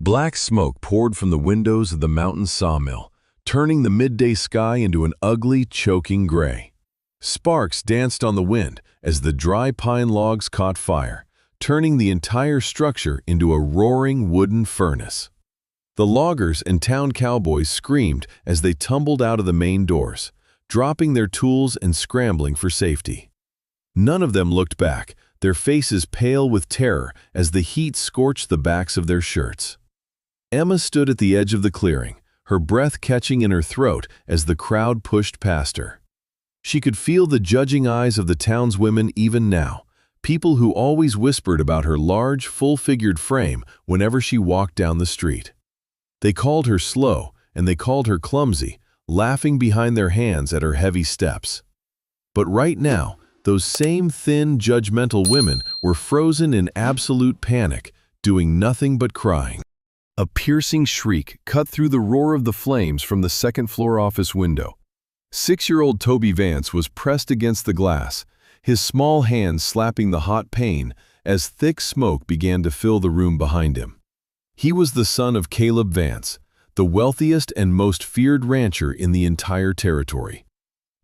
Black smoke poured from the windows of the mountain sawmill, turning the midday sky into an ugly, choking gray. Sparks danced on the wind as the dry pine logs caught fire, turning the entire structure into a roaring wooden furnace. The loggers and town cowboys screamed as they tumbled out of the main doors, dropping their tools and scrambling for safety. None of them looked back, their faces pale with terror as the heat scorched the backs of their shirts. Emma stood at the edge of the clearing, her breath catching in her throat as the crowd pushed past her. She could feel the judging eyes of the townswomen even now, people who always whispered about her large, full-figured frame whenever she walked down the street. They called her slow, and they called her clumsy, laughing behind their hands at her heavy steps. But right now, those same thin, judgmental women were frozen in absolute panic, doing nothing but crying. A piercing shriek cut through the roar of the flames from the second-floor office window. 6-year-old Toby Vance was pressed against the glass, his small hands slapping the hot pane as thick smoke began to fill the room behind him. He was the son of Caleb Vance, the wealthiest and most feared rancher in the entire territory.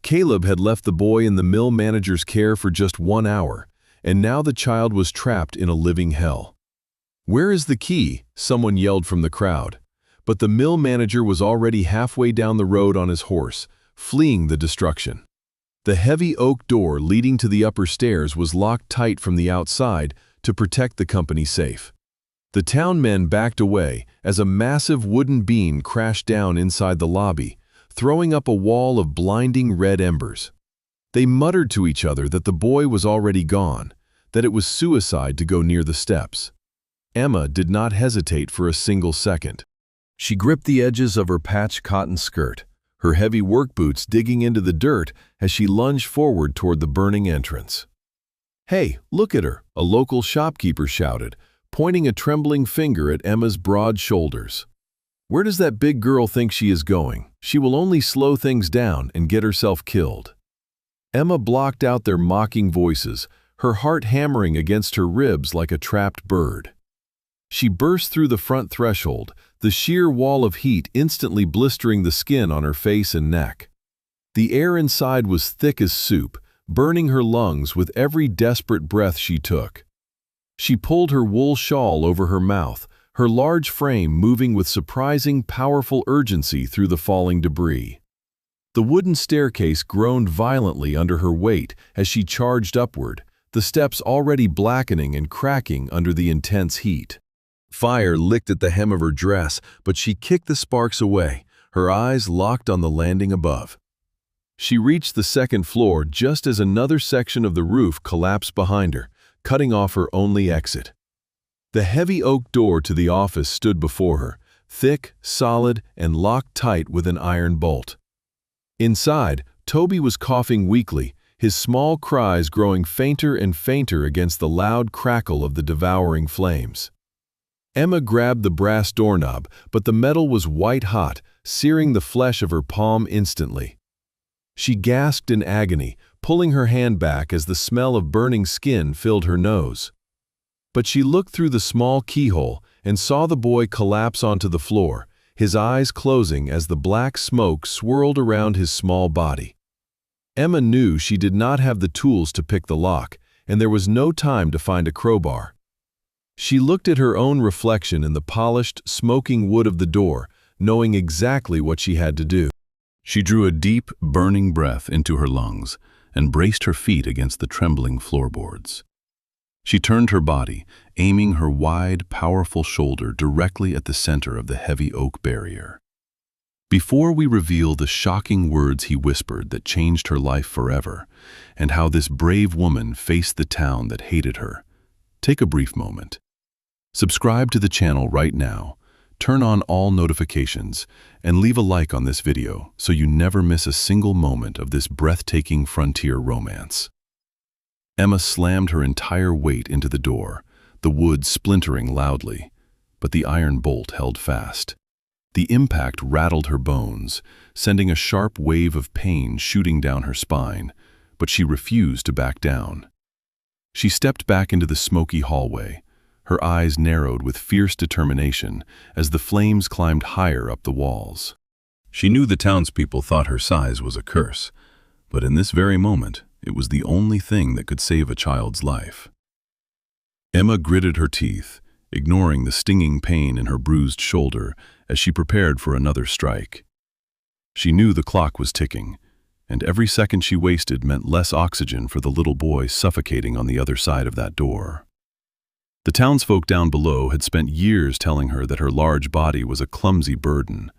Caleb had left the boy in the mill manager's care for just 1 hour, and now the child was trapped in a living hell. "Where is the key?" someone yelled from the crowd. But the mill manager was already halfway down the road on his horse, fleeing the destruction. The heavy oak door leading to the upper stairs was locked tight from the outside to protect the company safe. The town men backed away as a massive wooden beam crashed down inside the lobby, throwing up a wall of blinding red embers. They muttered to each other that the boy was already gone, that it was suicide to go near the steps. Emma did not hesitate for a single second. She gripped the edges of her patched cotton skirt, her heavy work boots digging into the dirt as she lunged forward toward the burning entrance. "Hey, look at her," a local shopkeeper shouted, pointing a trembling finger at Emma's broad shoulders. "Where does that big girl think she is going? She will only slow things down and get herself killed." Emma blocked out their mocking voices, her heart hammering against her ribs like a trapped bird. She burst through the front threshold, the sheer wall of heat instantly blistering the skin on her face and neck. The air inside was thick as soup, burning her lungs with every desperate breath she took. She pulled her wool shawl over her mouth, her large frame moving with surprising, powerful urgency through the falling debris. The wooden staircase groaned violently under her weight as she charged upward, the steps already blackening and cracking under the intense heat. Fire licked at the hem of her dress, but she kicked the sparks away, her eyes locked on the landing above. She reached the second floor just as another section of the roof collapsed behind her, cutting off her only exit. The heavy oak door to the office stood before her, thick, solid, and locked tight with an iron bolt. Inside, Toby was coughing weakly, his small cries growing fainter and fainter against the loud crackle of the devouring flames. Emma grabbed the brass doorknob, but the metal was white-hot, searing the flesh of her palm instantly. She gasped in agony, pulling her hand back as the smell of burning skin filled her nose. But she looked through the small keyhole and saw the boy collapse onto the floor, his eyes closing as the black smoke swirled around his small body. Emma knew she did not have the tools to pick the lock, and there was no time to find a crowbar. She looked at her own reflection in the polished, smoking wood of the door, knowing exactly what she had to do. She drew a deep, burning breath into her lungs and braced her feet against the trembling floorboards. She turned her body, aiming her wide, powerful shoulder directly at the center of the heavy oak barrier. "Before we reveal the shocking words he whispered that changed her life forever, and how this brave woman faced the town that hated her, take a brief moment. Subscribe to the channel right now, turn on all notifications, and leave a like on this video so you never miss a single moment of this breathtaking frontier romance." Emma slammed her entire weight into the door, the wood splintering loudly, but the iron bolt held fast. The impact rattled her bones, sending a sharp wave of pain shooting down her spine, but she refused to back down. She stepped back into the smoky hallway, her eyes narrowed with fierce determination as the flames climbed higher up the walls. She knew the townspeople thought her size was a curse, but in this very moment, it was the only thing that could save a child's life. Emma gritted her teeth, ignoring the stinging pain in her bruised shoulder as she prepared for another strike. She knew the clock was ticking, and every second she wasted meant less oxygen for the little boy suffocating on the other side of that door. The townsfolk down below had spent years telling her that her large body was a clumsy burden,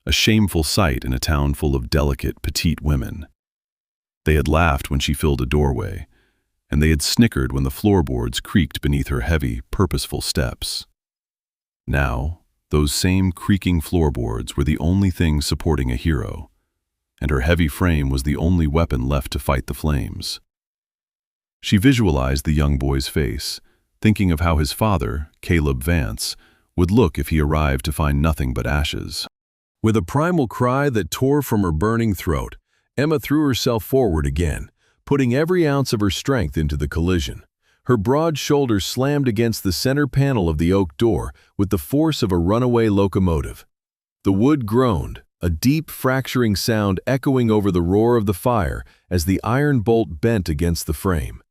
a shameful sight in a town full of delicate, petite women. They had laughed when she filled a doorway, and they had snickered when the floorboards creaked beneath her heavy, purposeful steps. Now, those same creaking floorboards were the only thing supporting a hero, and her heavy frame was the only weapon left to fight the flames. She visualized the young boy's face, thinking of how his father, Caleb Vance, would look if he arrived to find nothing but ashes. With a primal cry that tore from her burning throat, Emma threw herself forward again, putting every ounce of her strength into the collision. Her broad shoulders slammed against the center panel of the oak door with the force of a runaway locomotive. The wood groaned, a deep, fracturing sound echoing over the roar of the fire as the iron bolt bent against the frame.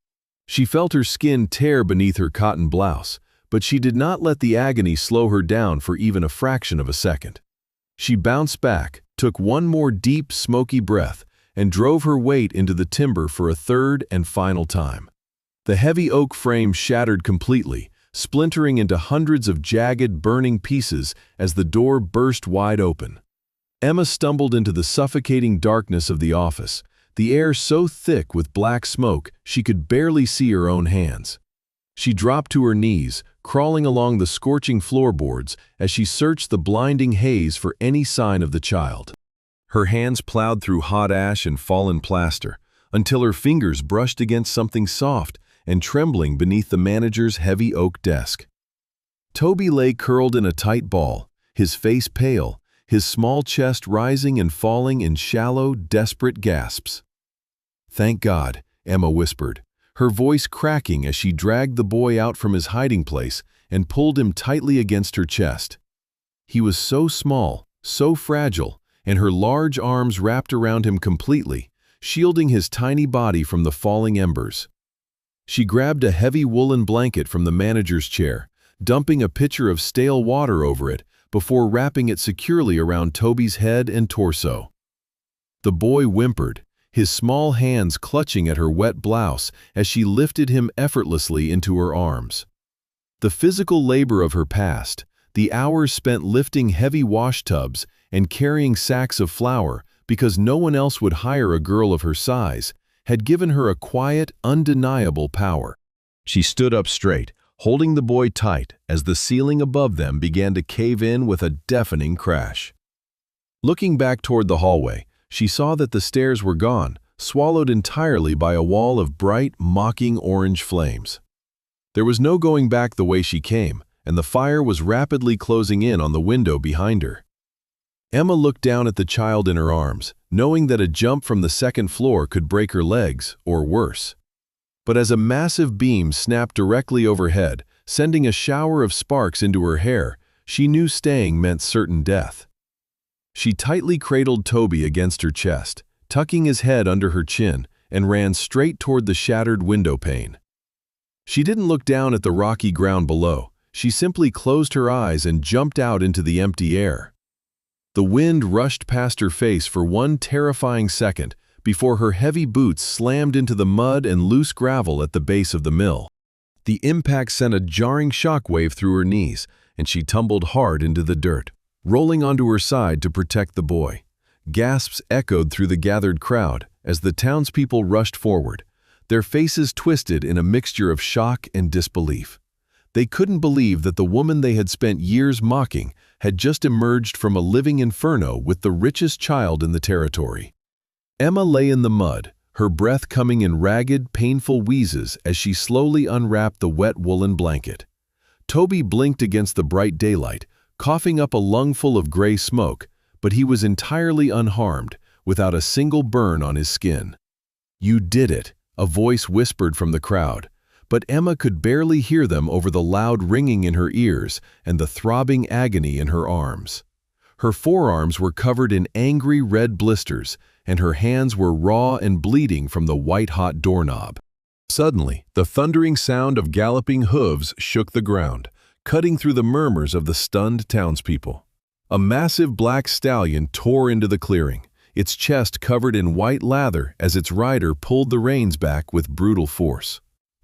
She felt her skin tear beneath her cotton blouse, but she did not let the agony slow her down for even a fraction of a second. She bounced back, took one more deep, smoky breath, and drove her weight into the timber for a third and final time. The heavy oak frame shattered completely, splintering into hundreds of jagged, burning pieces as the door burst wide open. Emma stumbled into the suffocating darkness of the office, the air so thick with black smoke she could barely see her own hands. She dropped to her knees, crawling along the scorching floorboards as she searched the blinding haze for any sign of the child. Her hands plowed through hot ash and fallen plaster, until her fingers brushed against something soft and trembling beneath the manager's heavy oak desk. Toby lay curled in a tight ball, his face pale, his small chest rising and falling in shallow, desperate gasps. "Thank God," Emma whispered, her voice cracking as she dragged the boy out from his hiding place and pulled him tightly against her chest. He was so small, so fragile, and her large arms wrapped around him completely, shielding his tiny body from the falling embers. She grabbed a heavy woolen blanket from the manager's chair, dumping a pitcher of stale water over it before wrapping it securely around Toby's head and torso. The boy whimpered, his small hands clutching at her wet blouse as she lifted him effortlessly into her arms. The physical labor of her past, the hours spent lifting heavy wash tubs and carrying sacks of flour because no one else would hire a girl of her size, had given her a quiet, undeniable power. She stood up straight, holding the boy tight as the ceiling above them began to cave in with a deafening crash. Looking back toward the hallway, she saw that the stairs were gone, swallowed entirely by a wall of bright, mocking orange flames. There was no going back the way she came, and the fire was rapidly closing in on the window behind her. Emma looked down at the child in her arms, knowing that a jump from the second floor could break her legs, or worse. But as a massive beam snapped directly overhead, sending a shower of sparks into her hair, she knew staying meant certain death. She tightly cradled Toby against her chest, tucking his head under her chin, and ran straight toward the shattered window pane. She didn't look down at the rocky ground below. She simply closed her eyes and jumped out into the empty air. The wind rushed past her face for one terrifying second before her heavy boots slammed into the mud and loose gravel at the base of the mill. The impact sent a jarring shockwave through her knees, and she tumbled hard into the dirt, rolling onto her side to protect the boy. Gasps echoed through the gathered crowd as the townspeople rushed forward, their faces twisted in a mixture of shock and disbelief. They couldn't believe that the woman they had spent years mocking had just emerged from a living inferno with the richest child in the territory. Emma lay in the mud, her breath coming in ragged, painful wheezes as she slowly unwrapped the wet woolen blanket. Toby blinked against the bright daylight, coughing up a lungful of gray smoke, but he was entirely unharmed, without a single burn on his skin. "You did it," a voice whispered from the crowd, but Emma could barely hear them over the loud ringing in her ears and the throbbing agony in her arms. Her forearms were covered in angry red blisters, and her hands were raw and bleeding from the white-hot doorknob. Suddenly, the thundering sound of galloping hooves shook the ground, cutting through the murmurs of the stunned townspeople. A massive black stallion tore into the clearing, its chest covered in white lather as its rider pulled the reins back with brutal force.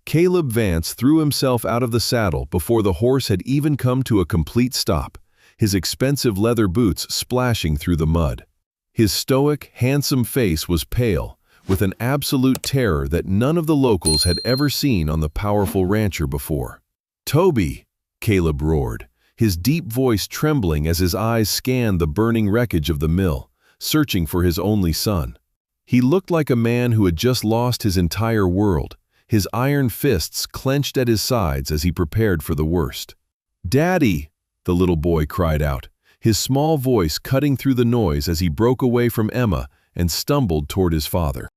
Caleb Vance threw himself out of the saddle before the horse had even come to a complete stop, his expensive leather boots splashing through the mud. His stoic, handsome face was pale, with an absolute terror that none of the locals had ever seen on the powerful rancher before. "Toby!" Caleb roared, his deep voice trembling as his eyes scanned the burning wreckage of the mill, searching for his only son. He looked like a man who had just lost his entire world, his iron fists clenched at his sides as he prepared for the worst. "Daddy!" the little boy cried out, his small voice cutting through the noise as he broke away from Emma and stumbled toward his father.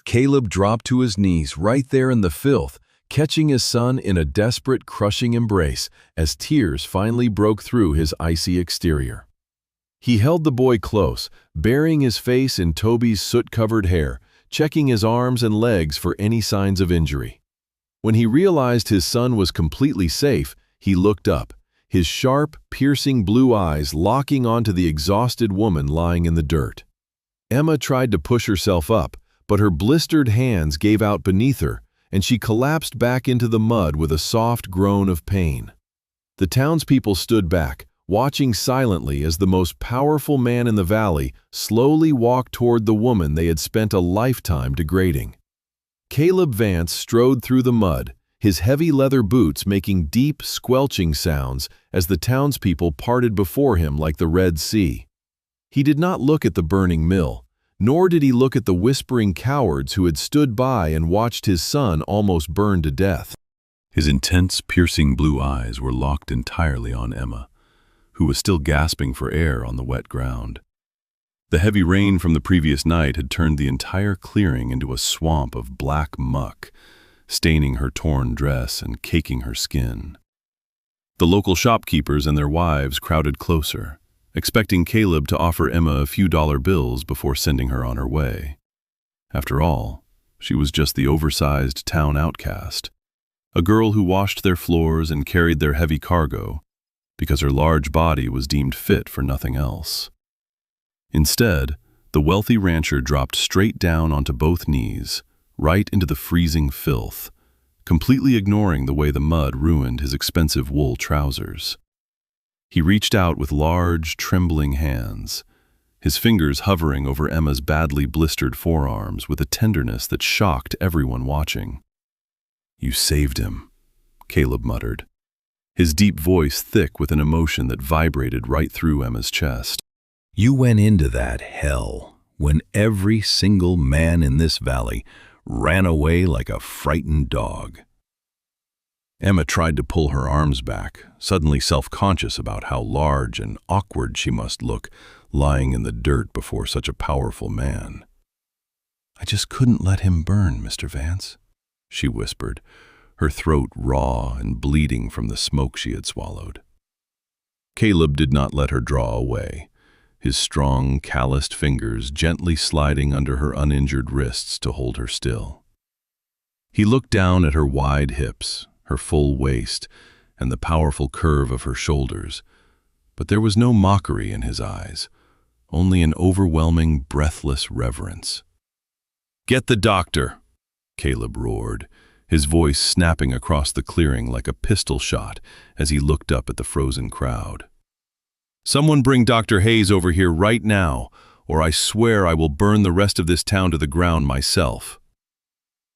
Caleb dropped to his knees right there in the filth, catching his son in a desperate, crushing embrace as tears finally broke through his icy exterior. He held the boy close, burying his face in Toby's soot-covered hair, checking his arms and legs for any signs of injury. When he realized his son was completely safe, he looked up, his sharp, piercing blue eyes locking onto the exhausted woman lying in the dirt. Emma tried to push herself up, but her blistered hands gave out beneath her, and she collapsed back into the mud with a soft groan of pain. The townspeople stood back, watching silently as the most powerful man in the valley slowly walked toward the woman they had spent a lifetime degrading. Caleb Vance strode through the mud, his heavy leather boots making deep, squelching sounds as the townspeople parted before him like the Red Sea. He did not look at the burning mill, nor did he look at the whispering cowards who had stood by and watched his son almost burn to death. His intense, piercing blue eyes were locked entirely on Emma, who was still gasping for air on the wet ground. The heavy rain from the previous night had turned the entire clearing into a swamp of black muck, staining her torn dress and caking her skin. The local shopkeepers and their wives crowded closer, expecting Caleb to offer Emma a few dollar bills before sending her on her way. After all, she was just the oversized town outcast, a girl who washed their floors and carried their heavy cargo, because her large body was deemed fit for nothing else. Instead, the wealthy rancher dropped straight down onto both knees, right into the freezing filth, completely ignoring the way the mud ruined his expensive wool trousers. He reached out with large, trembling hands, his fingers hovering over Emma's badly blistered forearms with a tenderness that shocked everyone watching. "You saved him," Caleb muttered, his deep voice thick with an emotion that vibrated right through Emma's chest. "You went into that hell when every single man in this valley ran away like a frightened dog." Emma tried to pull her arms back, suddenly self-conscious about how large and awkward she must look lying in the dirt before such a powerful man. "I just couldn't let him burn, Mr. Vance," she whispered, her throat raw and bleeding from the smoke she had swallowed. Caleb did not let her draw away, his strong, calloused fingers gently sliding under her uninjured wrists to hold her still. He looked down at her wide hips, her full waist, and the powerful curve of her shoulders, but there was no mockery in his eyes, only an overwhelming, breathless reverence. "Get the doctor!" Caleb roared, his voice snapping across the clearing like a pistol shot as he looked up at the frozen crowd. "Someone bring Dr. Hayes over here right now, or I swear I will burn the rest of this town to the ground myself."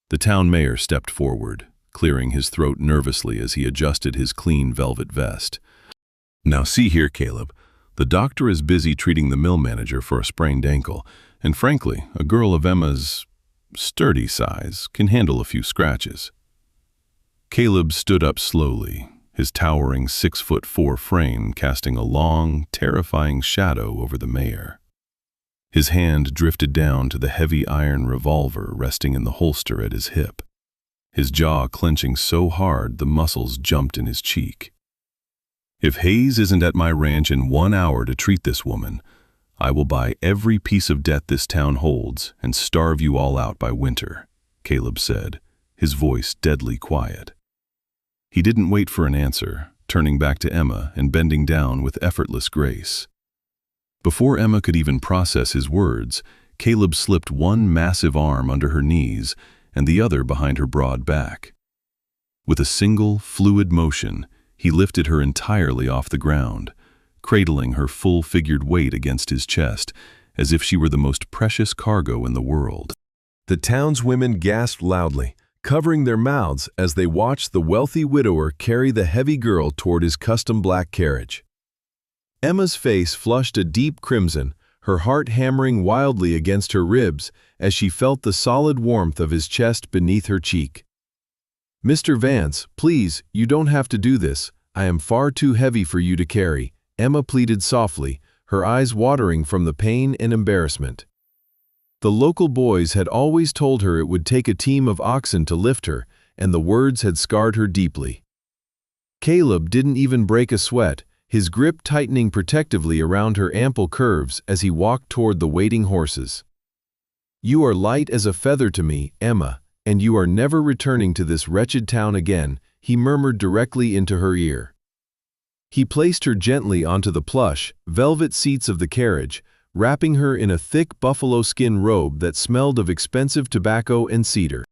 The town mayor stepped forward, clearing his throat nervously as he adjusted his clean velvet vest. "Now see here, Caleb, the doctor is busy treating the mill manager for a sprained ankle, and frankly, a girl of Emma's sturdy size can handle a few scratches." Caleb stood up slowly, his towering 6'4" frame casting a long, terrifying shadow over the mayor. His hand drifted down to the heavy iron revolver resting in the holster at his hip. his jaw clenching so hard the muscles jumped in his cheek. "If Hayes isn't at my ranch in 1 hour to treat this woman, I will buy every piece of debt this town holds and starve you all out by winter," Caleb said, his voice deadly quiet. He didn't wait for an answer, turning back to Emma and bending down with effortless grace. Before Emma could even process his words, Caleb slipped one massive arm under her knees and the other behind her broad back. With a single, fluid motion, he lifted her entirely off the ground, cradling her full-figured weight against his chest, as if she were the most precious cargo in the world. The townswomen gasped loudly, covering their mouths as they watched the wealthy widower carry the heavy girl toward his custom black carriage. Emma's face flushed a deep crimson, her heart hammering wildly against her ribs as she felt the solid warmth of his chest beneath her cheek. "Mr. Vance, please, you don't have to do this. I am far too heavy for you to carry," Emma pleaded softly, her eyes watering from the pain and embarrassment. The local boys had always told her it would take a team of oxen to lift her, and the words had scarred her deeply. Caleb didn't even break a sweat, his grip tightening protectively around her ample curves as he walked toward the waiting horses. "You are light as a feather to me, Emma, and you are never returning to this wretched town again," he murmured directly into her ear. He placed her gently onto the plush, velvet seats of the carriage, wrapping her in a thick buffalo skin robe that smelled of expensive tobacco and cedar.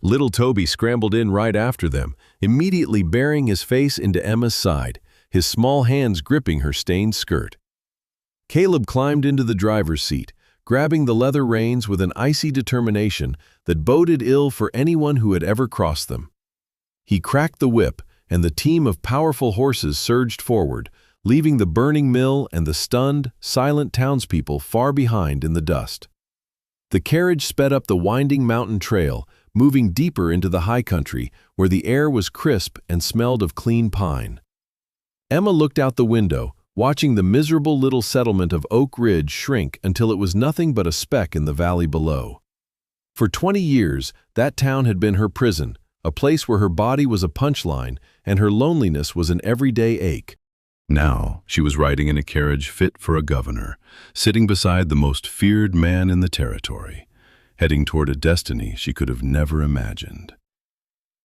Little Toby scrambled in right after them, immediately burying his face into Emma's side, his small hands gripping her stained skirt. Caleb climbed into the driver's seat, grabbing the leather reins with an icy determination that boded ill for anyone who had ever crossed them. He cracked the whip, and the team of powerful horses surged forward, leaving the burning mill and the stunned, silent townspeople far behind in the dust. The carriage sped up the winding mountain trail, moving deeper into the high country, where the air was crisp and smelled of clean pine. Emma looked out the window, watching the miserable little settlement of Oak Ridge shrink until it was nothing but a speck in the valley below. For 20 years, that town had been her prison, a place where her body was a punchline and her loneliness was an everyday ache. Now she was riding in a carriage fit for a governor, sitting beside the most feared man in the territory, heading toward a destiny she could have never imagined.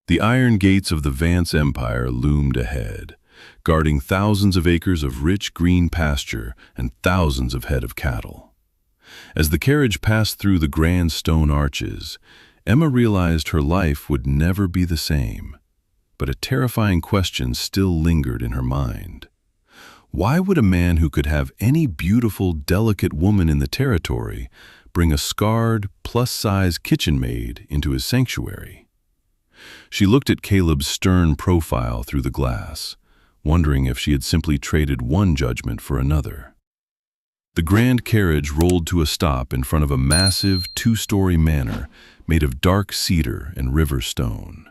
The iron gates of the Vance Empire loomed ahead, guarding thousands of acres of rich green pasture and thousands of head of cattle. As the carriage passed through the grand stone arches, Emma realized her life would never be the same, but a terrifying question still lingered in her mind. Why would a man who could have any beautiful, delicate woman in the territory bring a scarred, plus-size kitchen maid into his sanctuary? She looked at Caleb's stern profile through the glass, wondering if she had simply traded one judgment for another. The grand carriage rolled to a stop in front of a massive, two-story manor made of dark cedar and river stone.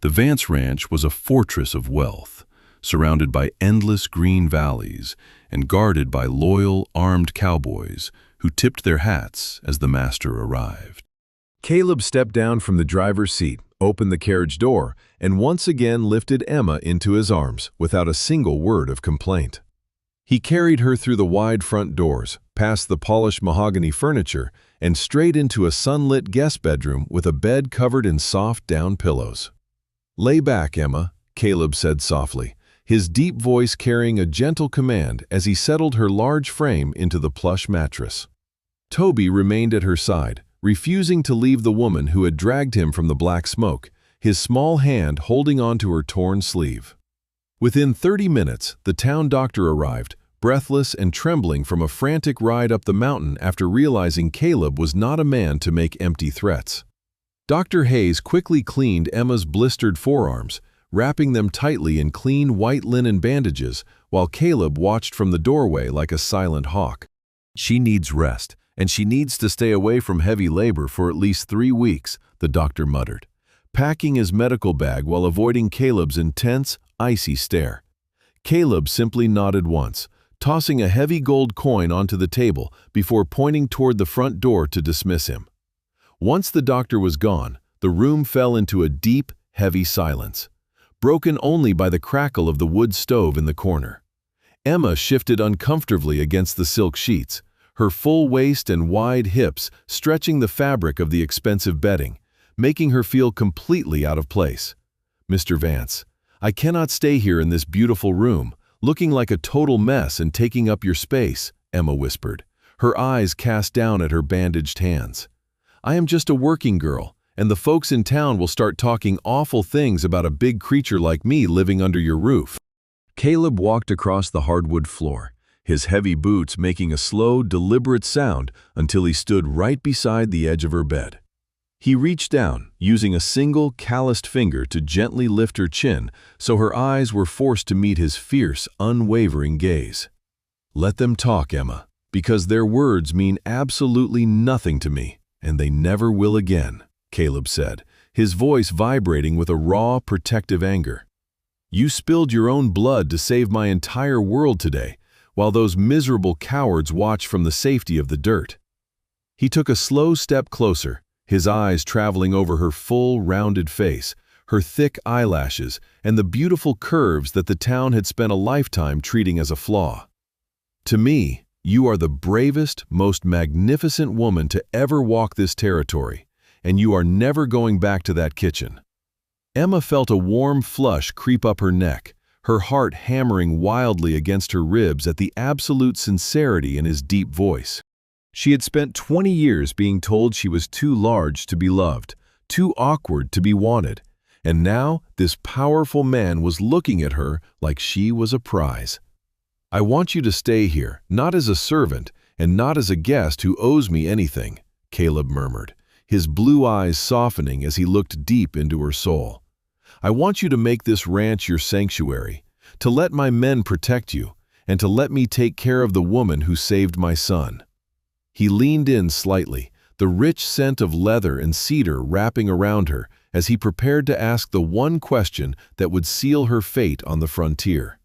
The Vance Ranch was a fortress of wealth, surrounded by endless green valleys and guarded by loyal, armed cowboys who tipped their hats as the master arrived. Caleb stepped down from the driver's seat, opened the carriage door, and once again lifted Emma into his arms without a single word of complaint. He carried her through the wide front doors, past the polished mahogany furniture, and straight into a sunlit guest bedroom with a bed covered in soft down pillows. "Lay back, Emma," Caleb said softly, his deep voice carrying a gentle command as he settled her large frame into the plush mattress. Toby remained at her side, refusing to leave the woman who had dragged him from the black smoke, his small hand holding onto her torn sleeve. Within 30 minutes, the town doctor arrived, breathless and trembling from a frantic ride up the mountain after realizing Caleb was not a man to make empty threats. Dr. Hayes quickly cleaned Emma's blistered forearms, wrapping them tightly in clean white linen bandages, while Caleb watched from the doorway like a silent hawk. "She needs rest, and she needs to stay away from heavy labor for at least 3 weeks, the doctor muttered, packing his medical bag while avoiding Caleb's intense, icy stare. Caleb simply nodded once, tossing a heavy gold coin onto the table before pointing toward the front door to dismiss him. Once the doctor was gone, The room fell into a deep, heavy silence, broken only by the crackle of the wood stove in the corner. Emma shifted uncomfortably against the silk sheets, her full waist and wide hips stretching the fabric of the expensive bedding, making her feel completely out of place. "Mr. Vance, I cannot stay here in this beautiful room, looking like a total mess and taking up your space," Emma whispered, her eyes cast down at her bandaged hands. "I am just a working girl, and the folks in town will start talking awful things about a big creature like me living under your roof." Caleb walked across the hardwood floor, his heavy boots making a slow, deliberate sound until he stood right beside the edge of her bed. He reached down, using a single, calloused finger to gently lift her chin so her eyes were forced to meet his fierce, unwavering gaze. "Let them talk, Emma, because their words mean absolutely nothing to me, and they never will again," Caleb said, his voice vibrating with a raw, protective anger. "You spilled your own blood to save my entire world today, while those miserable cowards watch from the safety of the dirt." He took a slow step closer, his eyes traveling over her full, rounded face, her thick eyelashes, and the beautiful curves that the town had spent a lifetime treating as a flaw. "To me, you are the bravest, most magnificent woman to ever walk this territory, and you are never going back to that kitchen." Emma felt a warm flush creep up her neck, her heart hammering wildly against her ribs at the absolute sincerity in his deep voice. She had spent 20 years being told she was too large to be loved, too awkward to be wanted, and now this powerful man was looking at her like she was a prize. "I want you to stay here, not as a servant, and not as a guest who owes me anything," Caleb murmured, his blue eyes softening as he looked deep into her soul. "I want you to make this ranch your sanctuary, to let my men protect you, and to let me take care of the woman who saved my son." He leaned in slightly, the rich scent of leather and cedar wrapping around her as he prepared to ask the one question that would seal her fate on the frontier.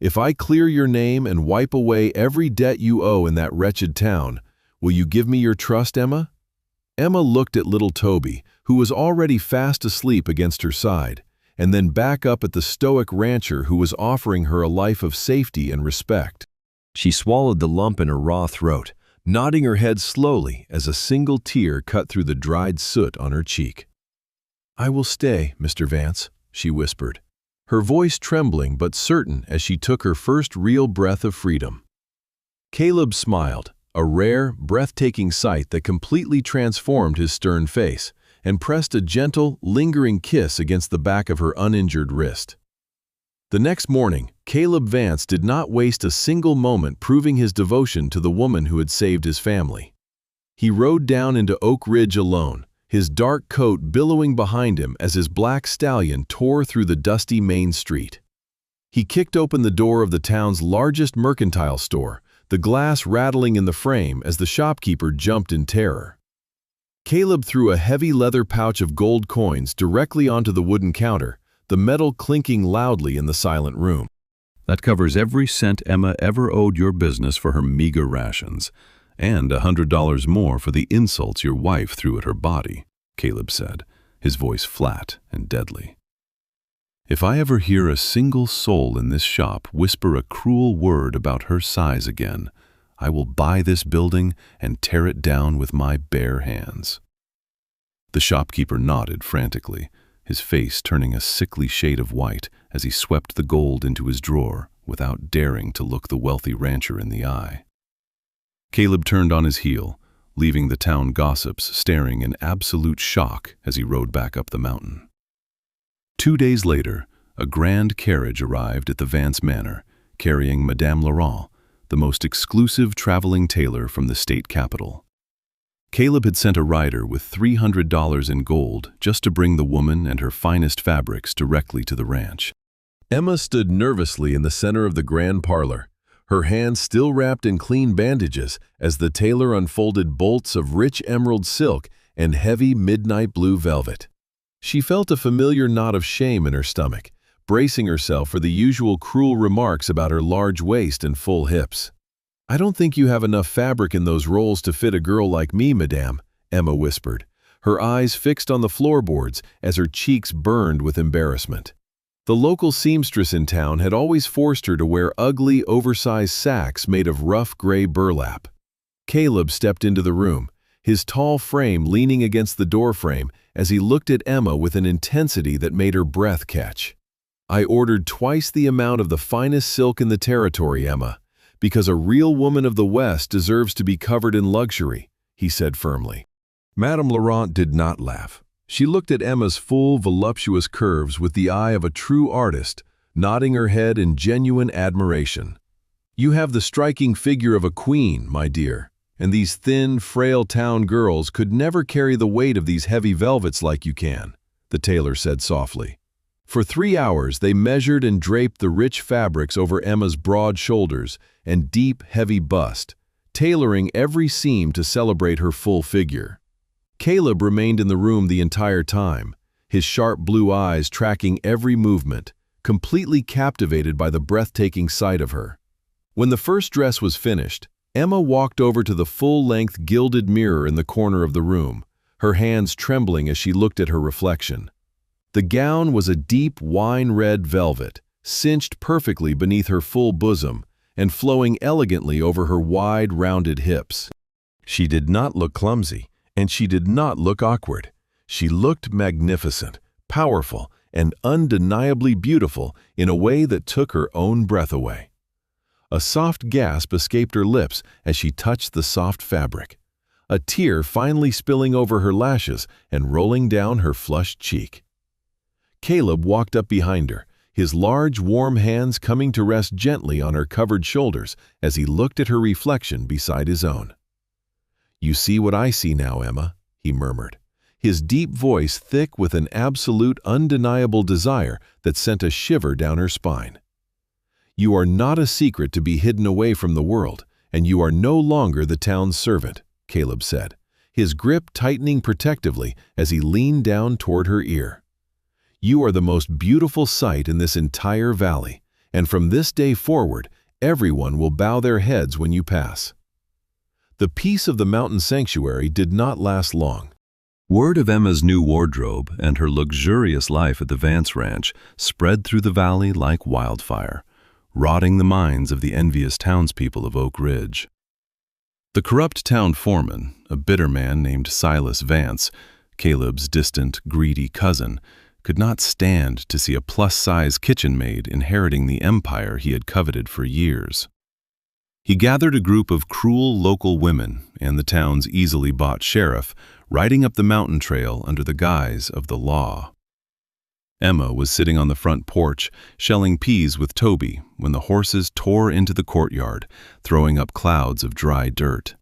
"If I clear your name and wipe away every debt you owe in that wretched town, will you give me your trust, Emma?" Emma looked at little Toby, who was already fast asleep against her side, and then back up at the stoic rancher who was offering her a life of safety and respect. She swallowed the lump in her raw throat, nodding her head slowly as a single tear cut through the dried soot on her cheek. "I will stay, Mr. Vance," she whispered, her voice trembling but certain as she took her first real breath of freedom. Caleb smiled, a rare, breathtaking sight that completely transformed his stern face, and pressed a gentle, lingering kiss against the back of her uninjured wrist. The next morning, Caleb Vance did not waste a single moment proving his devotion to the woman who had saved his family. He rode down into Oak Ridge alone, his dark coat billowing behind him as his black stallion tore through the dusty main street. He kicked open the door of the town's largest mercantile store, the glass rattling in the frame as the shopkeeper jumped in terror. Caleb threw a heavy leather pouch of gold coins directly onto the wooden counter, the metal clinking loudly in the silent room. "That covers every cent Emma ever owed your business for her meager rations, and $100 more for the insults your wife threw at her body," Caleb said, his voice flat and deadly. "If I ever hear a single soul in this shop whisper a cruel word about her size again, I will buy this building and tear it down with my bare hands." The shopkeeper nodded frantically, his face turning a sickly shade of white as he swept the gold into his drawer without daring to look the wealthy rancher in the eye. Caleb turned on his heel, leaving the town gossips staring in absolute shock as he rode back up the mountain. 2 days later, a grand carriage arrived at the Vance Manor, carrying Madame Laurent, the most exclusive traveling tailor from the state capital. Caleb had sent a rider with $300 in gold just to bring the woman and her finest fabrics directly to the ranch. Emma stood nervously in the center of the grand parlor, her hands still wrapped in clean bandages as the tailor unfolded bolts of rich emerald silk and heavy midnight blue velvet. She felt a familiar knot of shame in her stomach, bracing herself for the usual cruel remarks about her large waist and full hips. "I don't think you have enough fabric in those rolls to fit a girl like me, madame," Emma whispered, her eyes fixed on the floorboards as her cheeks burned with embarrassment. The local seamstress in town had always forced her to wear ugly, oversized sacks made of rough gray burlap. Caleb stepped into the room, his tall frame leaning against the doorframe as he looked at Emma with an intensity that made her breath catch. "I ordered twice the amount of the finest silk in the territory, Emma, because a real woman of the West deserves to be covered in luxury," he said firmly. Madame Laurent did not laugh. She looked at Emma's full, voluptuous curves with the eye of a true artist, nodding her head in genuine admiration. "You have the striking figure of a queen, my dear, and these thin, frail town girls could never carry the weight of these heavy velvets like you can," the tailor said softly. For 3 hours they measured and draped the rich fabrics over Emma's broad shoulders and deep, heavy bust, tailoring every seam to celebrate her full figure. Caleb remained in the room the entire time, his sharp blue eyes tracking every movement, completely captivated by the breathtaking sight of her. When the first dress was finished, Emma walked over to the full-length gilded mirror in the corner of the room, her hands trembling as she looked at her reflection. The gown was a deep wine-red velvet, cinched perfectly beneath her full bosom and flowing elegantly over her wide, rounded hips. She did not look clumsy, and she did not look awkward. She looked magnificent, powerful, and undeniably beautiful in a way that took her own breath away. A soft gasp escaped her lips as she touched the soft fabric, a tear finally spilling over her lashes and rolling down her flushed cheek. Caleb walked up behind her, his large, warm hands coming to rest gently on her covered shoulders as he looked at her reflection beside his own. "You see what I see now, Emma," he murmured, his deep voice thick with an absolute, undeniable desire that sent a shiver down her spine. "You are not a secret to be hidden away from the world, and you are no longer the town's servant," Caleb said, his grip tightening protectively as he leaned down toward her ear. "You are the most beautiful sight in this entire valley, and from this day forward, everyone will bow their heads when you pass." The peace of the mountain sanctuary did not last long. Word of Emma's new wardrobe and her luxurious life at the Vance Ranch spread through the valley like wildfire, rotting the minds of the envious townspeople of Oak Ridge. The corrupt town foreman, a bitter man named Silas Vance, Caleb's distant, greedy cousin, could not stand to see a plus-size kitchen maid inheriting the empire he had coveted for years. He gathered a group of cruel local women and the town's easily bought sheriff, riding up the mountain trail under the guise of the law. Emma was sitting on the front porch, shelling peas with Toby, when the horses tore into the courtyard, throwing up clouds of dry dirt.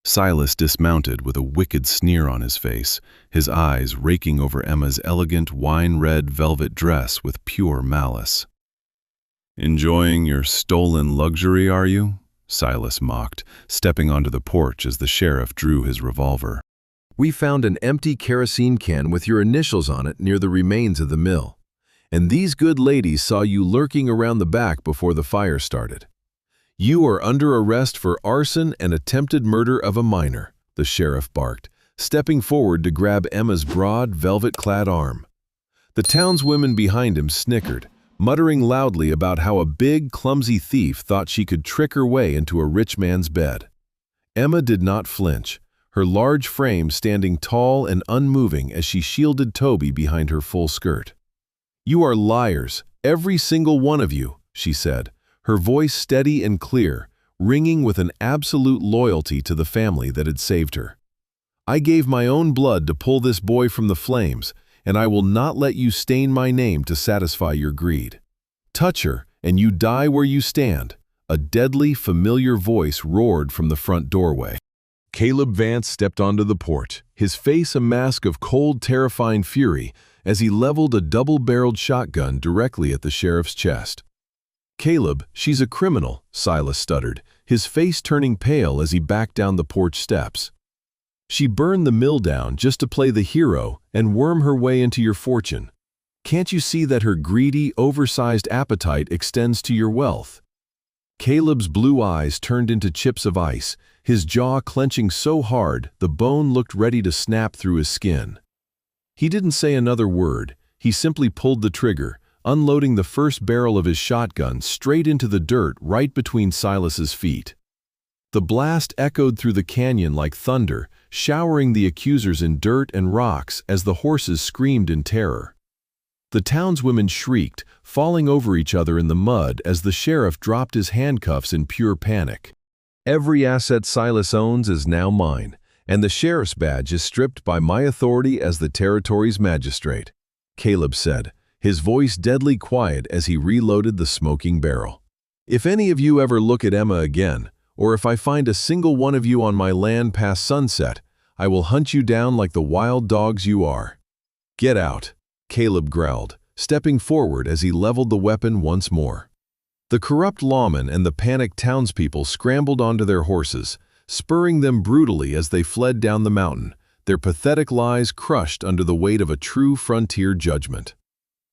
Silas dismounted with a wicked sneer on his face, his eyes raking over Emma's elegant wine-red velvet dress with pure malice. "Enjoying your stolen luxury, are you?" Silas mocked, stepping onto the porch as the sheriff drew his revolver. "We found an empty kerosene can with your initials on it near the remains of the mill, and these good ladies saw you lurking around the back before the fire started. You are under arrest for arson and attempted murder of a minor," the sheriff barked, stepping forward to grab Emma's broad, velvet-clad arm. The townswomen behind him snickered, muttering loudly about how a big, clumsy thief thought she could trick her way into a rich man's bed. Emma did not flinch, her large frame standing tall and unmoving as she shielded Toby behind her full skirt. "You are liars, every single one of you," she said, her voice steady and clear, ringing with an absolute loyalty to the family that had saved her. "I gave my own blood to pull this boy from the flames, and I will not let you stain my name to satisfy your greed. Touch her, and you die where you stand," a deadly, familiar voice roared from the front doorway. Caleb Vance stepped onto the porch, his face a mask of cold, terrifying fury as he leveled a double-barreled shotgun directly at the sheriff's chest. "Caleb, she's a criminal," Silas stuttered, his face turning pale as he backed down the porch steps. "She burned the mill down just to play the hero and worm her way into your fortune. Can't you see that her greedy, oversized appetite extends to your wealth?" Caleb's blue eyes turned into chips of ice, his jaw clenching so hard the bone looked ready to snap through his skin. He didn't say another word, he simply pulled the trigger, unloading the first barrel of his shotgun straight into the dirt right between Silas's feet. The blast echoed through the canyon like thunder, showering the accusers in dirt and rocks as the horses screamed in terror. The townswomen shrieked, falling over each other in the mud as the sheriff dropped his handcuffs in pure panic. "Every asset Silas owns is now mine, and the sheriff's badge is stripped by my authority as the territory's magistrate," Caleb said, his voice deadly quiet as he reloaded the smoking barrel. "If any of you ever look at Emma again, or if I find a single one of you on my land past sunset, I will hunt you down like the wild dogs you are." "Get out," Caleb growled, stepping forward as he leveled the weapon once more. The corrupt lawmen and the panicked townspeople scrambled onto their horses, spurring them brutally as they fled down the mountain, their pathetic lies crushed under the weight of a true frontier judgment.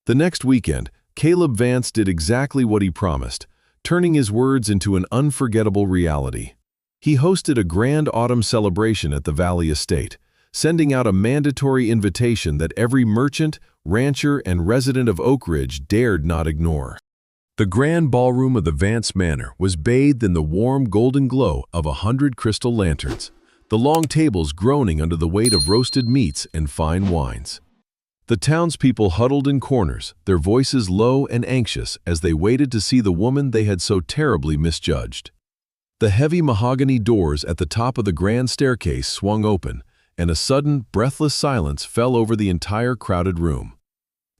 The next weekend, Caleb Vance did exactly what he promised, turning his words into an unforgettable reality. He hosted a grand autumn celebration at the Valley Estate, sending out a mandatory invitation that every merchant, rancher, and resident of Oak Ridge dared not ignore. The grand ballroom of the Vance Manor was bathed in the warm golden glow of 100 crystal lanterns, the long tables groaning under the weight of roasted meats and fine wines. The townspeople huddled in corners, their voices low and anxious as they waited to see the woman they had so terribly misjudged. The heavy mahogany doors at the top of the grand staircase swung open, and a sudden, breathless silence fell over the entire crowded room.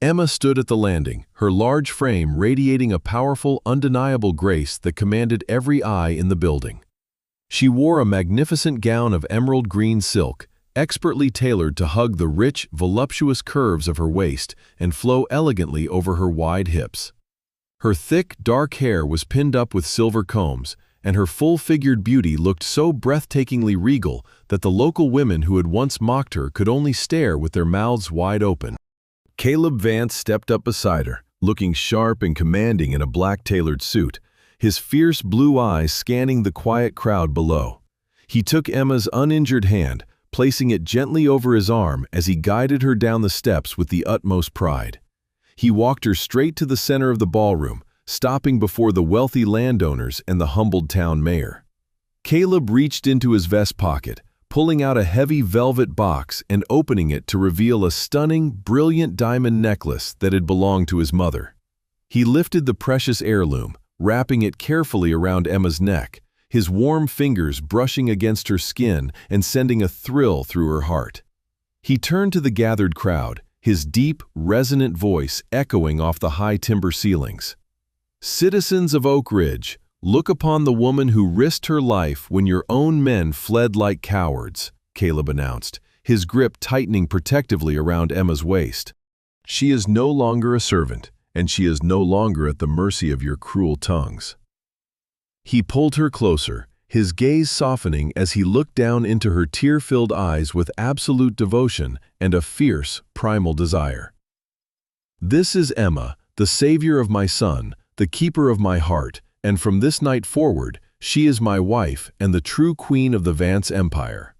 Emma stood at the landing, her large frame radiating a powerful, undeniable grace that commanded every eye in the building. She wore a magnificent gown of emerald green silk, expertly tailored to hug the rich, voluptuous curves of her waist and flow elegantly over her wide hips. Her thick, dark hair was pinned up with silver combs, and her full-figured beauty looked so breathtakingly regal that the local women who had once mocked her could only stare with their mouths wide open. Caleb Vance stepped up beside her, looking sharp and commanding in a black tailored suit, his fierce blue eyes scanning the quiet crowd below. He took Emma's uninjured hand, placing it gently over his arm as he guided her down the steps with the utmost pride. He walked her straight to the center of the ballroom, stopping before the wealthy landowners and the humbled town mayor. Caleb reached into his vest pocket, pulling out a heavy velvet box and opening it to reveal a stunning, brilliant diamond necklace that had belonged to his mother. He lifted the precious heirloom, wrapping it carefully around Emma's neck, his warm fingers brushing against her skin and sending a thrill through her heart. He turned to the gathered crowd, his deep, resonant voice echoing off the high timber ceilings. "Citizens of Oak Ridge, look upon the woman who risked her life when your own men fled like cowards," Caleb announced, his grip tightening protectively around Emma's waist. "She is no longer a servant, and she is no longer at the mercy of your cruel tongues." He pulled her closer, his gaze softening as he looked down into her tear-filled eyes with absolute devotion and a fierce, primal desire. "This is Emma, the savior of my son, the keeper of my heart, and from this night forward, she is my wife and the true queen of the Vance Empire."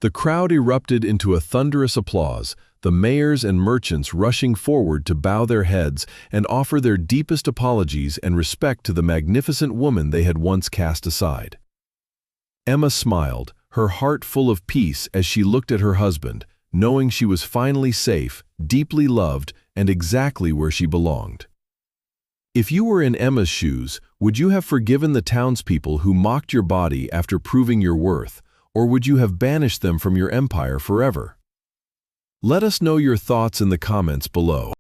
The crowd erupted into a thunderous applause, the mayors and merchants rushing forward to bow their heads and offer their deepest apologies and respect to the magnificent woman they had once cast aside. Emma smiled, her heart full of peace as she looked at her husband, knowing she was finally safe, deeply loved, and exactly where she belonged. If you were in Emma's shoes, would you have forgiven the townspeople who mocked your body after proving your worth, or would you have banished them from your empire forever? Let us know your thoughts in the comments below.